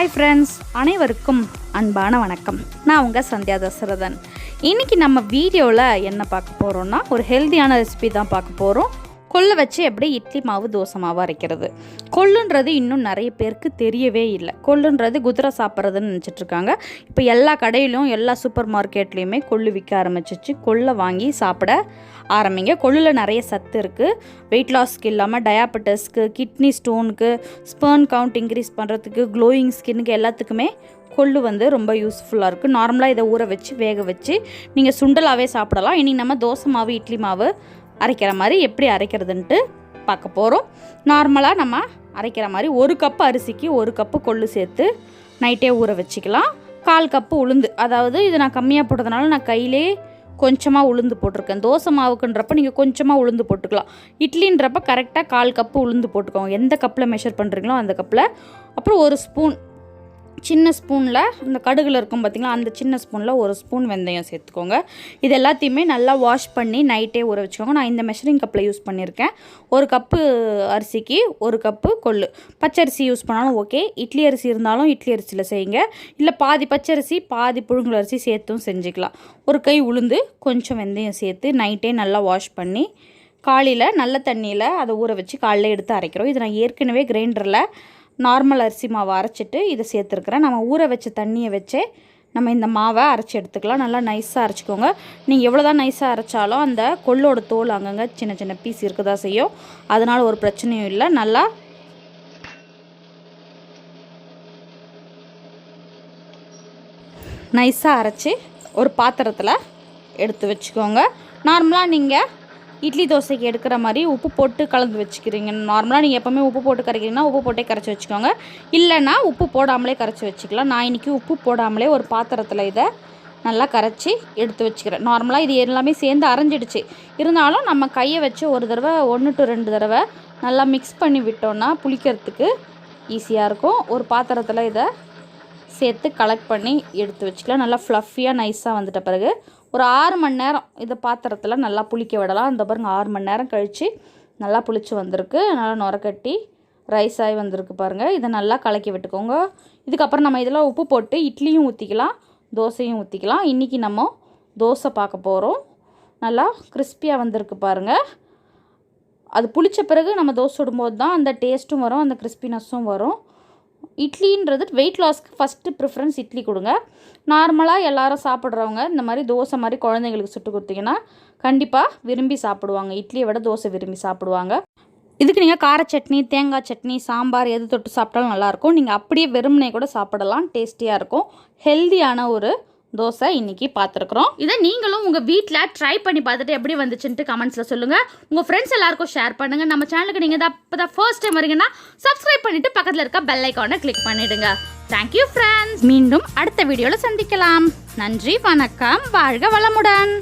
Hi friends, அனைவருக்கும் அன்பான வணக்கம். நான் உங்கள் சந்தியா தசரதன். இன்றைக்கி நம்ம வீடியோவில் என்ன பார்க்க போகிறோன்னா, ஒரு ஹெல்த்தியான ரெசிபி தான் பார்க்க போகிறோம். கொள்ளை வச்சு எப்படி இட்லி மாவு தோசை மாவு அரைக்கிறது. கொள்ளுன்றது இன்னும் நிறைய பேருக்கு தெரியவே இல்லை. கொள்ளுன்றது குதிரை சாப்பிட்றதுன்னு நினச்சிட்ருக்காங்க. இப்போ எல்லா கடையிலும் எல்லா சூப்பர் மார்க்கெட்லேயுமே கொள்ளு விற்க ஆரம்பிச்சிச்சு. கொள்ளை வாங்கி சாப்பிட ஆரம்பிங்க. கொள்ளில் நிறைய சத்து இருக்குது. வெயிட் லாஸ்க்கு இல்லாமல் டயாபெட்டிஸ்க்கு, கிட்னி ஸ்டோனுக்கு, ஸ்பெர்ம் கவுண்ட் இன்க்ரீஸ் பண்ணுறதுக்கு, க்ளோயிங் ஸ்கின்னுக்கு எல்லாத்துக்குமே கொள்ளு ரொம்ப யூஸ்ஃபுல்லாக இருக்குது. நார்மலாக இதை ஊற வச்சு வேக வச்சு நீங்கள் சுண்டலாகவே சாப்பிடலாம். இன்றைக்கி நம்ம தோசை மாவு இட்லி மாவு அரைக்கிற மாதிரி எப்படி அரைக்கிறதுன்ட்டு பார்க்க போகிறோம். நார்மலாக நம்ம அரைக்கிற மாதிரி 1 கப்பு அரிசிக்கு 1 கப்பு கொள்ளு சேர்த்து நைட்டே ஊற வச்சுக்கலாம். 1/4 கப்பு உளுந்து, அதாவது இது நான் கம்மியாக போட்டதுனால நான் கையிலே கொஞ்சமாக உளுந்து போட்டிருக்கேன். தோசை மாவுக்குன்றப்ப நீங்கள் கொஞ்சமாக உளுந்து போட்டுக்கலாம். இட்லின்றப்ப கரெக்டாக 1/4 கப்பு உளுந்து போட்டுக்கோங்க. எந்த கப்பில் மெஷர் பண்ணுறீங்களோ அந்த கப்பில். அப்புறம் 1 ஸ்பூன், சின்ன ஸ்பூனில் இந்த கடுகில் இருக்கும் பார்த்திங்களா, அந்த சின்ன ஸ்பூனில் 1 ஸ்பூன் வெந்தயம் சேர்த்துக்கோங்க. இது எல்லாத்தையுமே நல்லா வாஷ் பண்ணி நைட்டே ஊற வச்சுக்கோங்க. நான் இந்த மெஷரிங் கப்பில் யூஸ் பண்ணியிருக்கேன். 1 கப்பு அரிசிக்கு 1 கப்பு கொள்ளு. பச்சரிசி யூஸ் பண்ணாலும் ஓகே, இட்லி அரிசி இருந்தாலும் இட்லி அரிசியில் செய்யுங்க. இல்லை பாதி பச்சரிசி பாதி புழுங்கல் அரிசி சேர்த்தும் செஞ்சுக்கலாம். 1 கை உளுந்து, கொஞ்சம் வெந்தயம் சேர்த்து நைட்டே நல்லா வாஷ் பண்ணி காலையில் நல்ல தண்ணியில் அதை ஊற வச்சு காலையில் எடுத்து அரைக்கிறோம். இது நான் ஏற்கனவே கிரைண்டரில் நார்மல் அரிசி மாவை அரைச்சிட்டு இதை சேர்த்துருக்குறேன். நம்ம ஊற வச்ச தண்ணியை வச்சே நம்ம இந்த மாவை அரைச்சி எடுத்துக்கலாம். நல்லா நைஸாக அரைச்சிக்கோங்க. நீங்கள் எவ்வளோ தான் நைஸாக அரைச்சாலும் அந்த கொள்ளோட தோல் அங்கங்கே சின்ன சின்ன பீஸ் இருக்க தான் செய்யும். அதனால் ஒரு பிரச்சனையும் இல்லை. நல்லா நைஸாக அரைச்சி ஒரு பாத்திரத்தில் எடுத்து வச்சுக்கோங்க. நார்மலாக நீங்கள் இட்லி தோசைக்கு எடுக்கிற மாதிரி உப்பு போட்டு கலந்து வச்சுக்கிறீங்க. நார்மலாக நீங்கள் எப்போவுமே உப்பு போட்டு கரைக்கிறீங்கன்னா உப்பு போட்டே கரைச்சி வச்சுக்கோங்க. இல்லைன்னா உப்பு போடாமலே கரைச்சி வச்சுக்கலாம். நான் இன்றைக்கி உப்பு போடாமலே ஒரு பாத்திரத்தில் இதை நல்லா கரைச்சி எடுத்து வச்சுக்கிறேன். நார்மலாக இது எல்லாமே சேர்ந்து அரைஞ்சிடுச்சு. இருந்தாலும் நம்ம கையை வச்சு ஒரு தடவை 1 to 2 தடவை நல்லா மிக்ஸ் பண்ணி விட்டோன்னா புளிக்கிறதுக்கு ஈஸியாக இருக்கும். ஒரு பாத்திரத்தில் இதை சேர்த்து கலெக்ட் பண்ணி எடுத்து வச்சுக்கலாம். நல்லா ஃப்ளஃபியாக நைஸாக வந்துட்ட பிறகு ஒரு 6 மணி நேரம் இதை பாத்திரத்தில் நல்லா புளிக்க விடலாம். அந்த பாருங்க 6 மணி நேரம் கழித்து நல்லா புளிச்சு வந்திருக்கு. நல்லா நுரக்கட்டி ரைஸ் ஆகி வந்திருக்கு பாருங்கள். இதை நல்லா கலக்கி விட்டுக்கோங்க. இதுக்கப்புறம் நம்ம இதில் உப்பு போட்டு இட்லியும் ஊற்றிக்கலாம், தோசையும் ஊற்றிக்கலாம். இன்றைக்கி நம்ம தோசை பார்க்க போகிறோம். நல்லா கிறிஸ்பியாக வந்திருக்கு பாருங்கள். அது புளித்த பிறகு நம்ம தோசை சுடும்போது தான் அந்த டேஸ்ட்டும் வரும், அந்த கிறிஸ்பினஸும் வரும். இட்லின்றது வெயிட் லாஸ்க்கு ஃபஸ்ட்டு ப்ரிஃபரன்ஸ் இட்லி கொடுங்க. நார்மலாக எல்லாரும் சாப்பிட்றவங்க இந்த மாதிரி தோசை மாதிரி குழந்தைங்களுக்கு சுட்டு கொடுத்தீங்கன்னா கண்டிப்பாக விரும்பி சாப்பிடுவாங்க. இட்லியை விட தோசை விரும்பி சாப்பிடுவாங்க. இதுக்கு நீங்கள் கார சட்னி, தேங்காய் சட்னி, சாம்பார் எது தொட்டு சாப்பிட்டாலும் நல்லாயிருக்கும். நீங்கள் அப்படியே வெறுமனே கூட சாப்பிடலாம், டேஸ்டியாக இருக்கும். ஹெல்த்தியான ஒரு தோசை இன்றைக்கி பார்த்துருக்குறோம். இதை நீங்களும் உங்கள் வீட்டில் ட்ரை பண்ணி பார்த்துட்டு எப்படி வந்துச்சுன்ட்டு கமெண்ட்ஸில் சொல்லுங்கள். உங்கள் ஃப்ரெண்ட்ஸ் எல்லாருக்கும் ஷேர் பண்ணுங்கள். நம்ம சேனலுக்கு நீங்கள் தான் ஃபர்ஸ்ட் டைம் வரீங்கன்னா சப்ஸ்கிரைப் பண்ணிவிட்டு பக்கத்தில் இருக்க பெல் ஐக்கானை கிளிக் பண்ணிவிடுங்க. Thank you friends. மீண்டும் அடுத்த வீடியோவில் சந்திக்கலாம். நன்றி, வணக்கம், வாழ்க வளமுடன்.